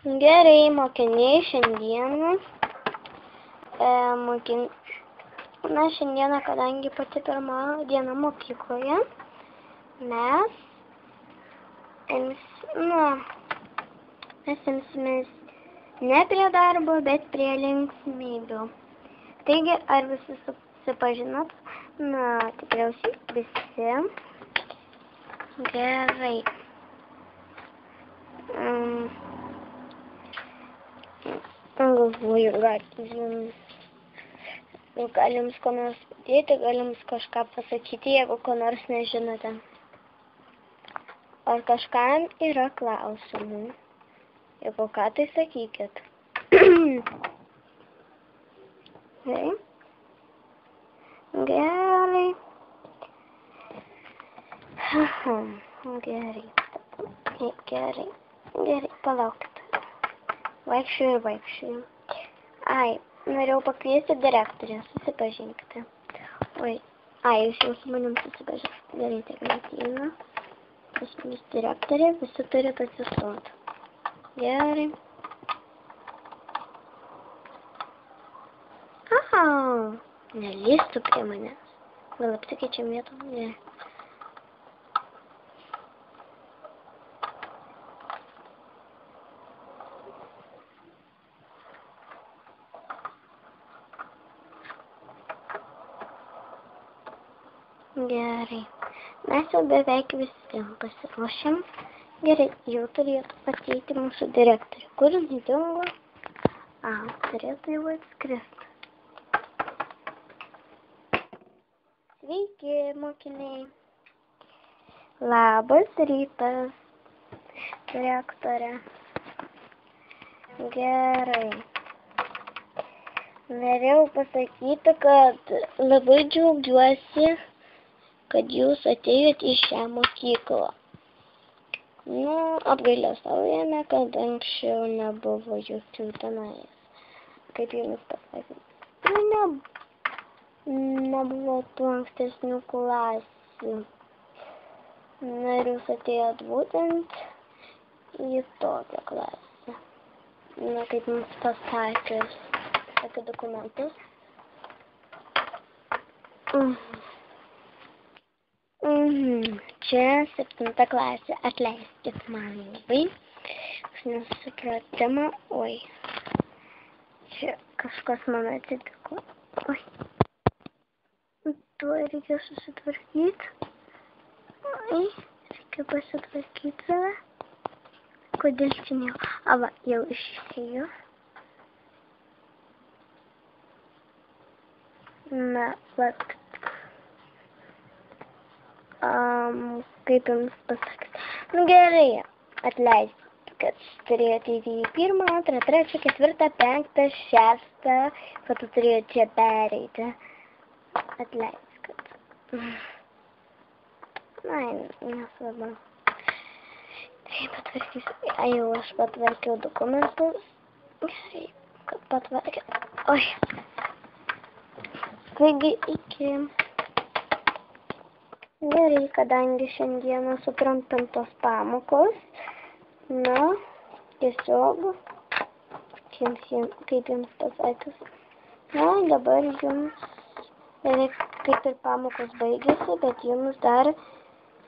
Gerai, mokiniai, šiandieną. Šiandieną, kadangi pati pirma diena mokykloje, mes imsimės ne prie darbo, bet prie linksmybių. Taigi, ar visi susipažinot? Tikriausiai visi. Gerai. Galvoju, gal jums ko nors padėti, gal jums kažką pasakyti, jeigu ko nors nežinote. Ar kažkam yra klausimų? Jeigu ką, tai sakykit. Gerai. Gerai, palaukit. Vaikščioju. Norėjau pakviesti direktorę, susipažinkite. Jūs jau su manim susipažinkite. Gerai, tegul ateina. Pas mus direktorė, visi turite atsistoti. Gerai. Nelįstų prie manęs. Gal apsikeičiam vietom? Ne. Gerai. Mes jau beveik visi pasiruošėm. Gerai, jau turėtų ateiti mūsų direktorė. Kur jinai dingo? Turėtų jau atskristi. Sveiki, mokiniai. Labas rytas, direktorė. Gerai. Norėjau pasakyti, kad labai džiaugiuosi, kad jūs atėjote į šią mokyklą. Apgailestaujame, kad anksčiau nebuvo jokių tenais. Kaip jums pasakyti? Nebuvo tų ankstesnių klasių. Ir jūs atėjot būtent į tokią klasę. Kaip jums pasakius, sakė dokumentus. Čia 7 klasė. Atleiskit man labai. Nesupratimą. Čia kažkas man atsitiko. Tuo reikia susitvarkyti. Reikia pasitvarkyti save. Kodėl čia ne? Jau išėjau. Kaip jums pasakyti? Gerai, atleiskit, kad turėjote į 1, 2, 3, 4, 5, 6, kad turėjote čia pereiti. Atleiskit. Nesvarbu. Tai patvarkysiu. Jau aš patvarkiau dokumentus. Gerai, kad patvarkiau. Taigi, iki. Gerai, kadangi šiandieną sutrumpintos pamokos, tiesiog, kaip jums pasakius, dabar jums, kaip ir pamokos baigėsi, bet jums dar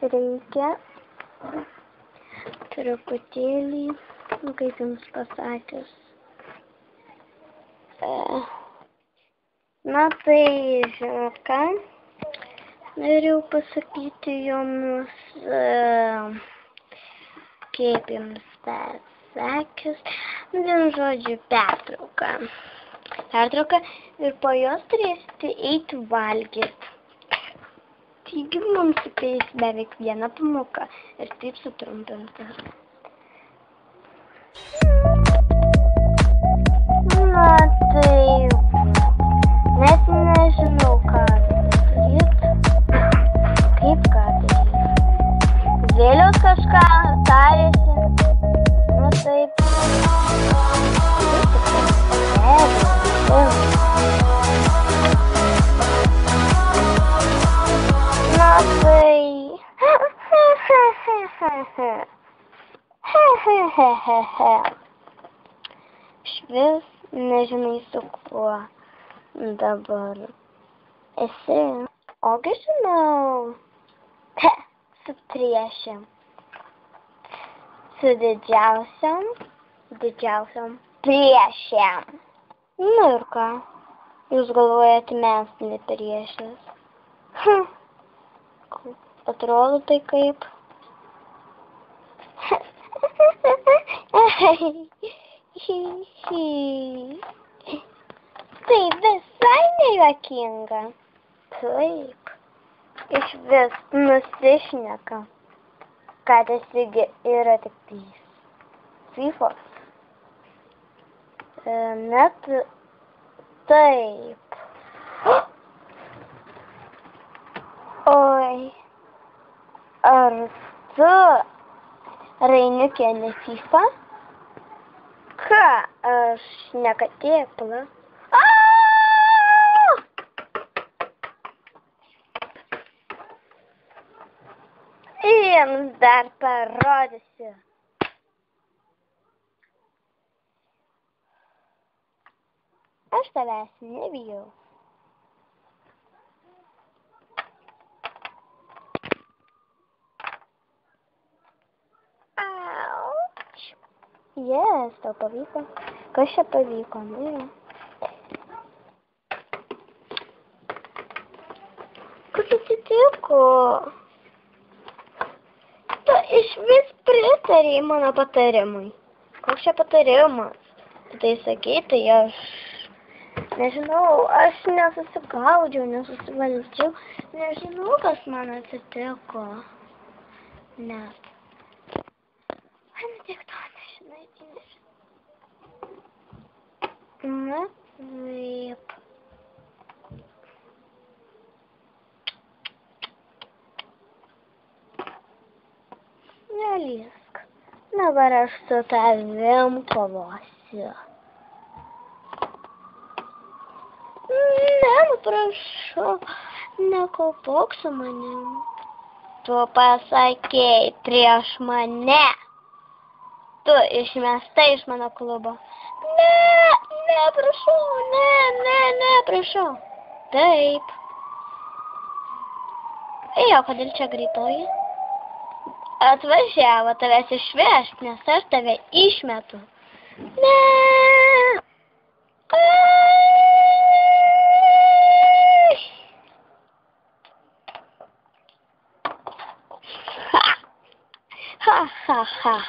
reikia truputėlį, kaip jums pasakius, tai, žinot ką, norėjau pasakyti jums, kaip jums pasakius, žodžiu, pertrauka. Ir po jos turėsite eiti valgyti. Taigi mums ateis beveik 1 pamoka ir taip sutrumpinta. Taip. Net nežinau, ką daryti. Kaip ką daryti? Vėliau kažką tarėsi. Taip. vis nežinai su kuo dabar esi. Ogi žinau. He, su priešėm. Su didžiausiom priešėm. Nu ir ką? Jūs galvojate, mes ne priešės? Atrodo tai kaip. Tai visai nejuokinga. Taip. Iš vis nusišneka, kad esigi yra tik fyfos. Net taip. Oi, ar tu, Rainiukė, ne fyfa? Ką, aš ne katėpla. Jiems dar parodysiu. Aš tavęs nebijau. Auč. Jes, tau pavyko. Kas čia pavyko? Ne. Kas atsitiko? Tu iš vis pritarei mano patarimui. Koks čia patarimas? Tu tai sakei, tai aš nežinau, aš nesusigaudžiau, nesusivaldžiau, nežinau, kas man atsitiko. Net. Ai, nu tiek to nežinai, tai nežinai. Na, taip. Neliesk. Dabar aš su tavim kovosiu. Ne, nu prašau, nekovok su manim. Tu pasakei prieš mane. Tu išmesta iš mano klubo. Ne, prašau, ne, prašau. Taip. Jo, kodėl čia greitoji? Atvažiavo tavęs išvežt, nes aš tave išmetu. Ne.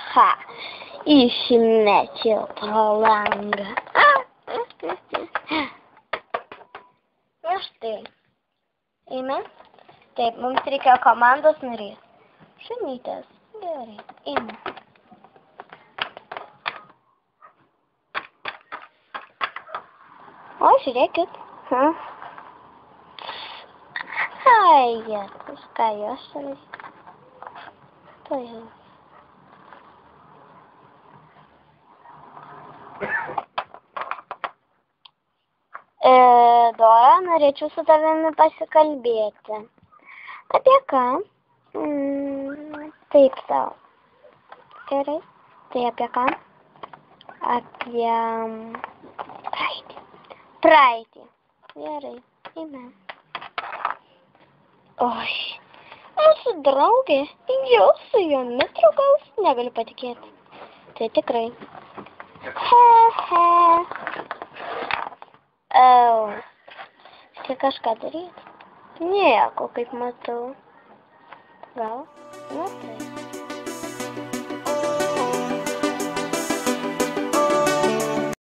Ha. Išmečiau langą. Na štai. Eime? Taip, mums reikia komandos narys. Šunytės. Gerai, eime. O, žiūrėkit. Ai, jėtus, ką jos šalis. Tai jau. Dora, norėčiau su tavimi pasikalbėti. Apie ką? Taip sau. Gerai. Tai apie ką? Apie praeitį. Gerai. Eime. Oi. Esu draugė. Jau su jomis draugaus. Negaliu patikėti. Tai tikrai. Čia kažką daryti? Nieko, kaip matau. Gal? Nu, tai.